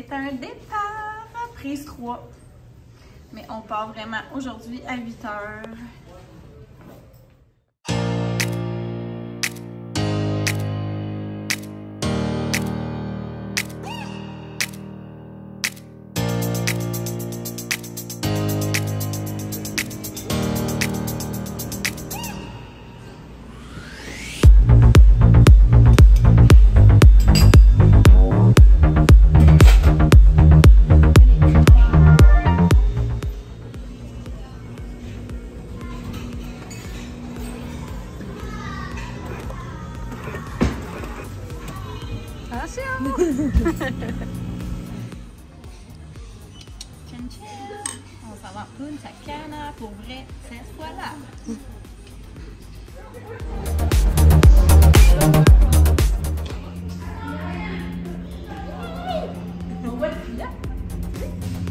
c'est un départ à prise 3. Mais on part vraiment aujourd'hui à 8 h. Tchin tchin! On s'en va une sa canne pour vrai cette fois-là. On voit le filet.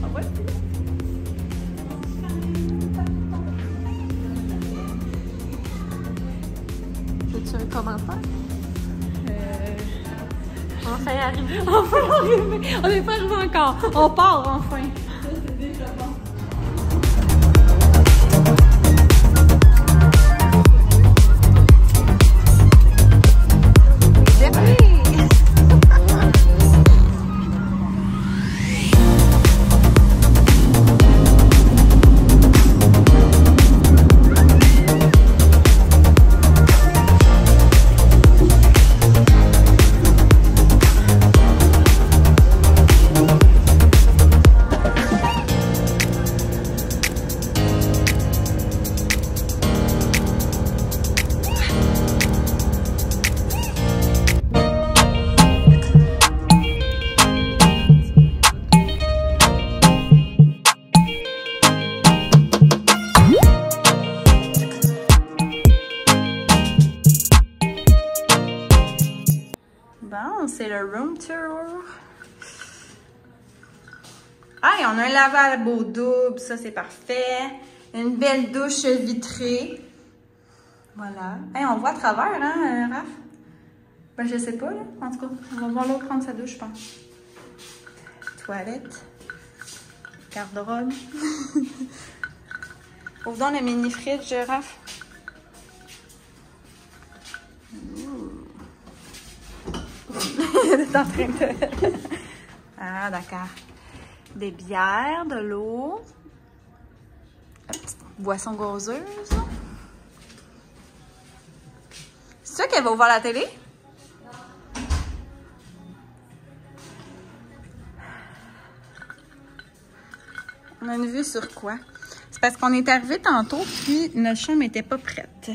On voit le filet. Fais-tu un commentaire? Enfin arrivé. Enfin arrivé. On n'est pas arrivé encore. On part enfin. Ça, c'est déjà bon. Bon, c'est le room tour. Ah, et on a un lavabo double, ça c'est parfait. Une belle douche vitrée. Voilà. Hey, on voit à travers, hein, Raph? Ben, je sais pas, là. En tout cas, on va voir l'autre prendre sa douche, je pense. Toilette. Garde-robe. Ouvre donc le mini-fridge, Raph. T'es en train de... Ah, d'accord. Des bières, de l'eau. Une petite boisson gazeuse. C'est ça qu'elle va ouvrir la télé? On a une vue sur quoi? C'est parce qu'on est arrivé tantôt, puis notre chambre n'était pas prête.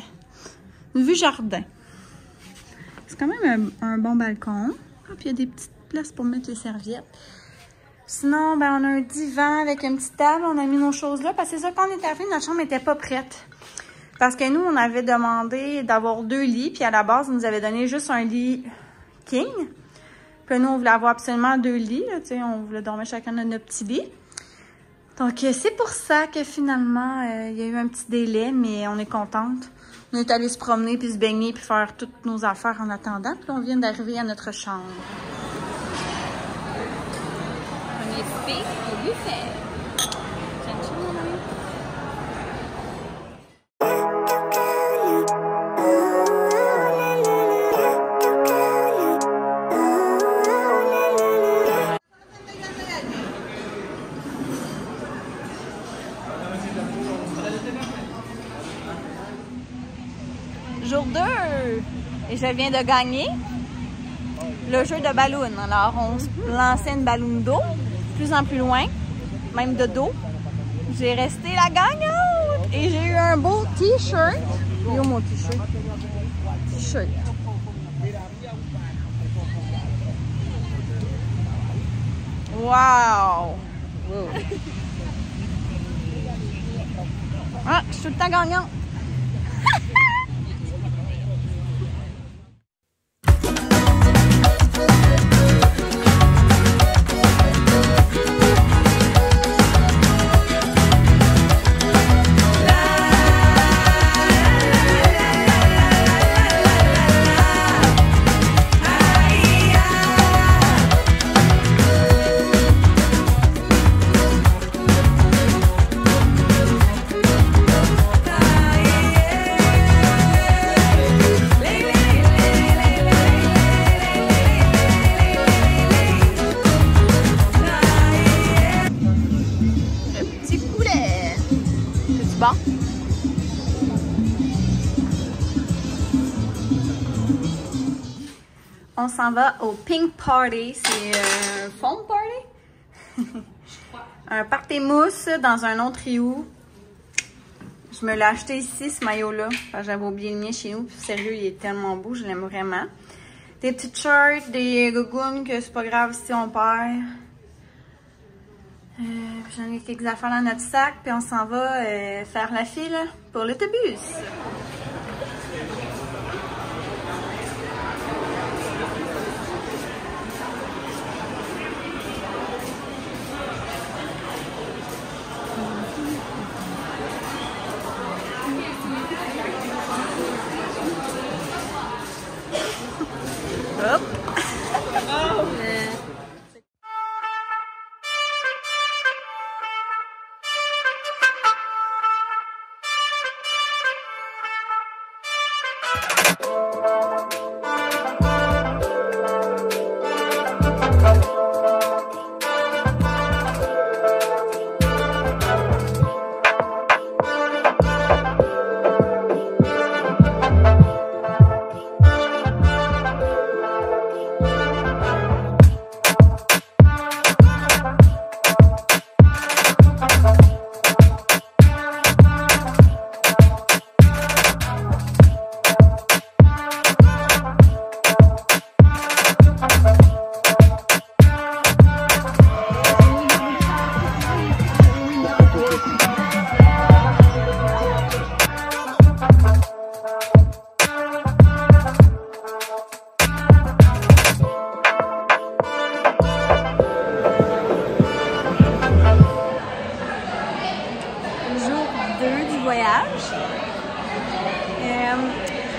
Une vue jardin. C'est quand même un bon balcon. Ah, puis il y a des petites places pour mettre les serviettes. Sinon, ben, on a un divan avec une petite table. On a mis nos choses là. Parce que c'est ça, quand on est arrivé, notre chambre n'était pas prête. Parce que nous, on avait demandé d'avoir 2 lits. Puis à la base, ils nous avaient donné juste un lit king. Puis nous, on voulait avoir absolument 2 lits. Là, on voulait dormir chacun dans notre petit lit. Donc, c'est pour ça que finalement, il y a eu un petit délai. Mais on est contente. On est allé se promener, puis se baigner, puis faire toutes nos affaires en attendant. Puis on vient d'arriver à notre chambre. On est souper au buffet. Jour 2, et je viens de gagner le jeu de ballon. Alors, on se lançait une ballon d'eau, de plus en plus loin, même de dos. J'ai resté la gagnante et j'ai eu un beau t-shirt. Il est où mon t-shirt? T-shirt. Wow! Ah, je suis tout le temps gagnante. On s'en va au Pink Party. C'est un foam party? Un party mousse dans un autre Ryu. Je me l'ai acheté ici, ce maillot-là. J'avais oublié le mien chez nous. Puis, sérieux, il est tellement beau. Je l'aime vraiment. Des petites shirts, des gougounes que c'est pas grave si on perd. J'en ai quelques affaires dans notre sac. Puis on s'en va faire la file pour l'autobus. Hop!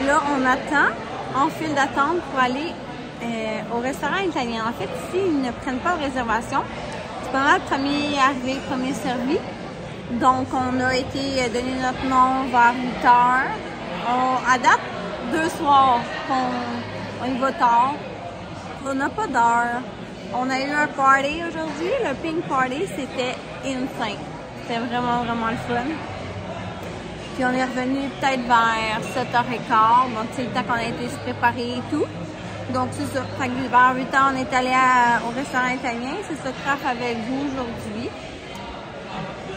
Là, on attend en file d'attente pour aller au restaurant italien. En fait, ici, ils ne prennent pas de réservation. C'est pas mal premier arrivé, premier servi. Donc, on a été donné notre nom vers 8 heures. À date, 2 soirs qu'on y va tard. On n'a pas d'heure. On a eu un party aujourd'hui. Le Pink Party, c'était insane. C'était vraiment, vraiment le fun. Puis on est revenu peut-être vers 7h15. Donc, c'est le temps qu'on a été se préparer et tout. Donc, c'est ça. Fait que vers 8h, on est allé au restaurant italien. C'est ça que Craft avec vous aujourd'hui.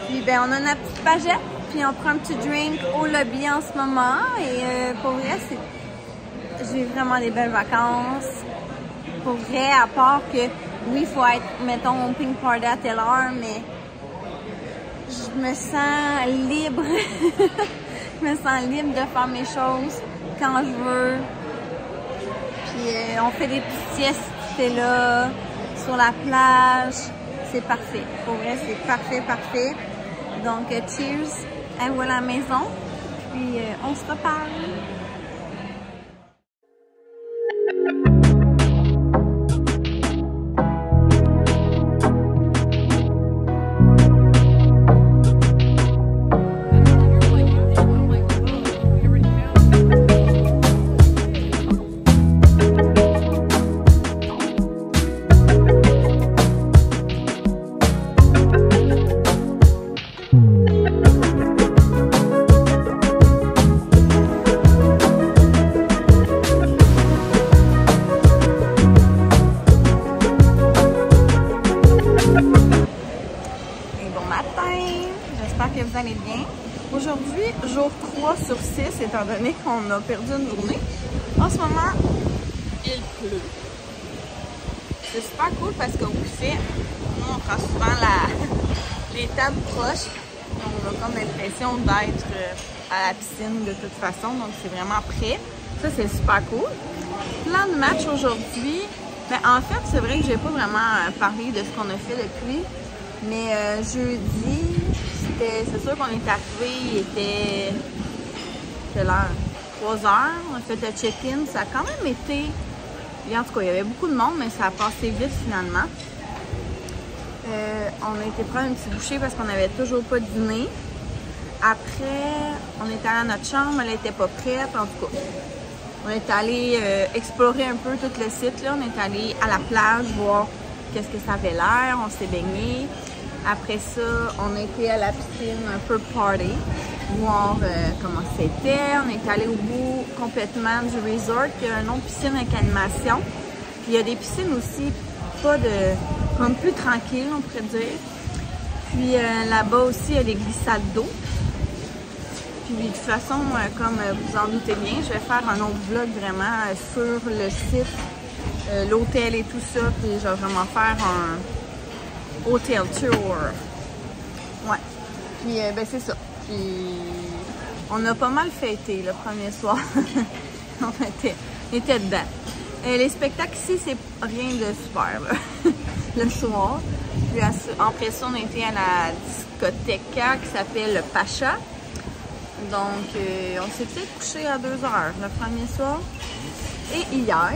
Puis, ben, on a notre petite pagette. Puis, on prend un petit drink au lobby en ce moment. Et pour vrai, j'ai vraiment des belles vacances. Pour vrai, à part que, oui, il faut être, mettons, au Pink Party à telle heure, mais je me sens libre. Je me sens libre de faire mes choses quand je veux. Puis on fait des petites siestes, c'est là, sur la plage. C'est parfait. Pour vrai, c'est parfait, parfait. Donc, cheers à vous à la maison. Puis on se reparle. Vous allez bien. Aujourd'hui, jour 3 sur 6, étant donné qu'on a perdu une journée. En ce moment, il pleut. C'est super cool parce qu'au buffet, nous, on prend souvent les tables proches. On a comme l'impression d'être à la piscine de toute façon, donc c'est vraiment prêt. Ça, c'est super cool. Plan de match aujourd'hui. Ben, en fait, c'est vrai que j'ai pas vraiment parlé de ce qu'on a fait depuis, mais jeudi, c'est sûr qu'on est arrivé, il était quelle heure? 3 heures. On a fait le check-in. Ça a quand même été. En tout cas, il y avait beaucoup de monde, mais ça a passé vite finalement. On a été prendre une petite bouchée parce qu'on n'avait toujours pas dîné. Après, on est allé à notre chambre, elle n'était pas prête. En tout cas, on est allé explorer un peu tout le site. Là. On est allé à la plage voir qu'est-ce que ça avait l'air. On s'est baigné. Après ça, on a été à la piscine un peu party, voir comment c'était. On est allé au bout complètement du resort, qui a un autre piscine avec animation. Puis il y a des piscines aussi, pas de... comme plus tranquilles, on pourrait dire. Puis là-bas aussi, il y a des glissades d'eau. Puis de toute façon, comme vous en doutez bien, je vais faire un autre vlog vraiment sur le site, l'hôtel et tout ça. Puis je vais vraiment faire un hotel tour. Ouais. Puis ben c'est ça. Puis on a pas mal fêté le premier soir. on était dedans. Les spectacles ici, c'est rien de super là. Le soir. Puis après ça, on était à la discothèque qui s'appelle le Pacha. Donc, on s'est peut-être couché à 2 heures le premier soir. Et hier,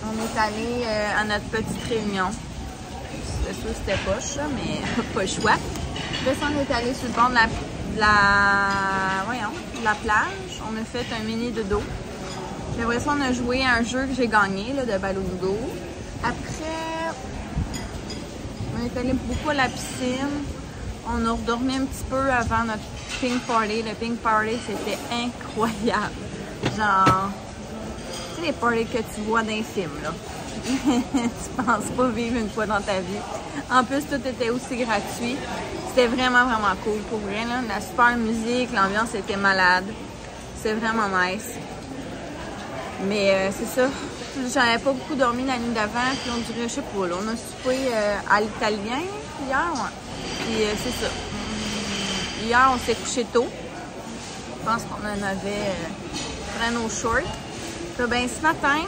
on est allé à notre petite réunion. C'est sûr que c'était poche, mais pas le choix. Après ça, on est allé sur le bord de la plage. On a fait un mini dodo. Puis après ça, on a joué à un jeu que j'ai gagné là, de Balloongo. Après, on est allé beaucoup à la piscine. On a redormi un petit peu avant notre Pink Party. Le Pink Party, c'était incroyable. Genre, tu sais les parties que tu vois dans les films, là. Tu penses pas vivre une fois dans ta vie. En plus, tout était aussi gratuit. C'était vraiment, vraiment cool. Pour vrai, là. La super musique, l'ambiance était malade. C'est vraiment nice. Mais c'est ça. J'avais pas beaucoup dormi la nuit d'avant. Puis on dirait, je sais pas, là, on a soupé à l'italien hier, ouais. Puis c'est ça. Hier, on s'est couché tôt. Je pense qu'on en avait près nos shorts. Puis ben, ce matin,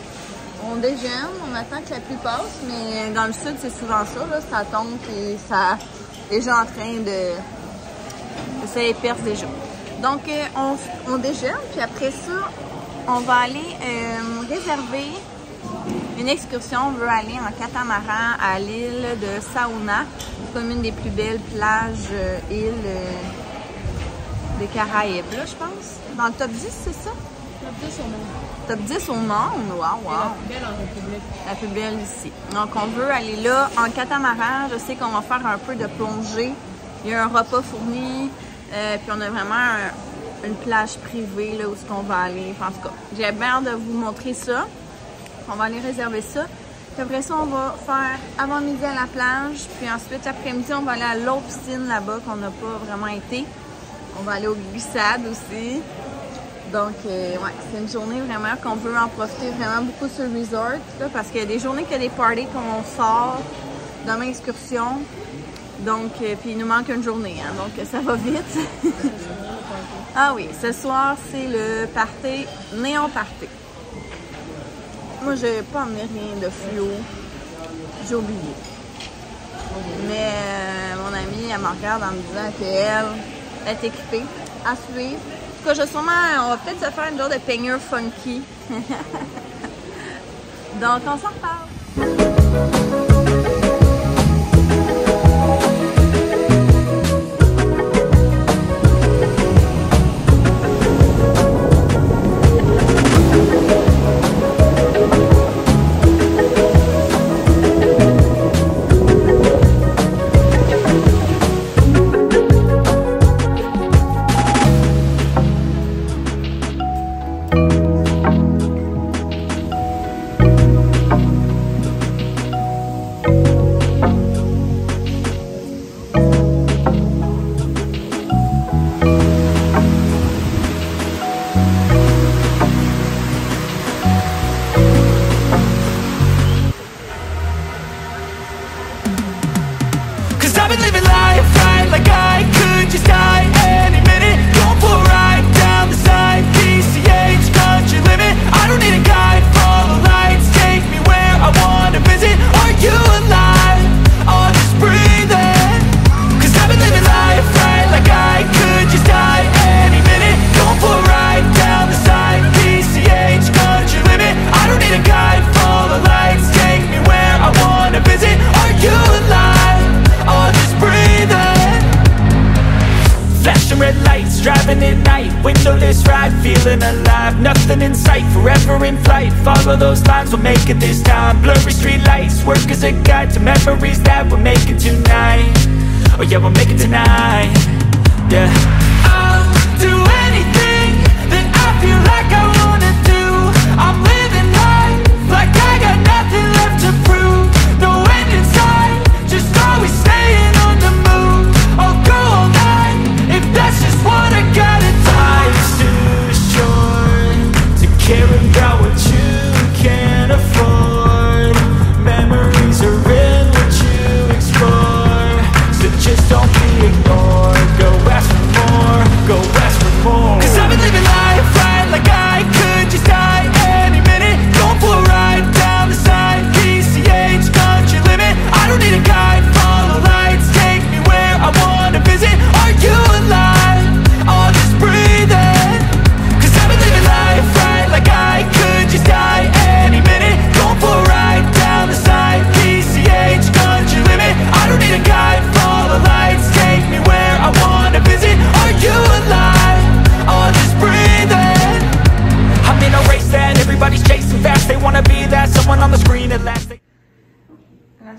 on déjeune, on attend que la pluie passe, mais dans le sud, c'est souvent ça, là, ça tombe et ça est déjà en train de... Ça éperce déjà. Donc, on déjeune, puis après ça, on va aller réserver une excursion. On veut aller en catamaran à l'île de Saona, comme une des plus belles plages, îles des Caraïbes, là, je pense. Dans le top 10, c'est ça? Top 10 au monde. Top 10 au monde? Wow, wow. La plus belle en République. La plus belle ici. Donc, on veut aller là en catamaran. Je sais qu'on va faire un peu de plongée. Il y a un repas fourni. Puis on a vraiment une plage privée là, où est-ce qu'on va aller. Enfin, en tout cas, j'ai bien hâte de vous montrer ça. On va aller réserver ça. Puis après ça, on va faire avant-midi à la plage. Puis ensuite, l'après-midi, on va aller à l'autre piscine là-bas qu'on n'a pas vraiment été. On va aller aux glissades aussi. Donc, ouais, c'est une journée vraiment qu'on veut en profiter vraiment beaucoup sur le resort. Là, parce qu'il y a des journées qu'il y a des parties qu'on sort, demain excursion. Donc, puis il nous manque une journée, hein, donc ça va vite. Ah oui, ce soir, c'est le party, néon party. Moi, j'ai pas emmené rien de fluo. J'ai oublié. Mais mon amie, elle me regarde en me disant qu'elle est équipée à suivre. En tout cas, on va peut-être se faire une genre de peigneur funky. Donc, on s'en reparle. Driving at night, windowless ride, feeling alive. Nothing in sight, forever in flight. Follow those lines, we'll make it this time. Blurry street lights, work as a guide to memories that we're making tonight. Oh yeah, we'll make it tonight. Yeah, I'll do anything that I feel like I wanna do. I'm living life like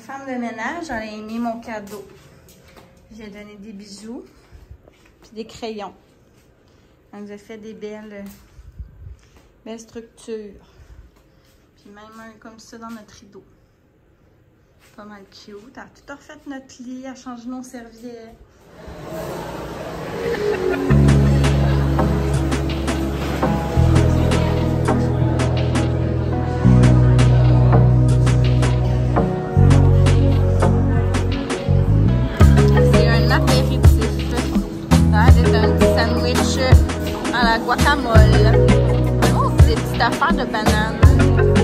femme de ménage, elle a aimé mon cadeau. J'ai donné des bijoux, puis des crayons. Elle nous a fait des belles structures. Puis même un comme ça dans notre rideau. Pas mal cute. Elle a tout refait notre lit, elle a changé nos serviettes. C'est un apéritif. Ça c'est un petit sandwich à la guacamole. Oh, c'est des petites affaires de bananes.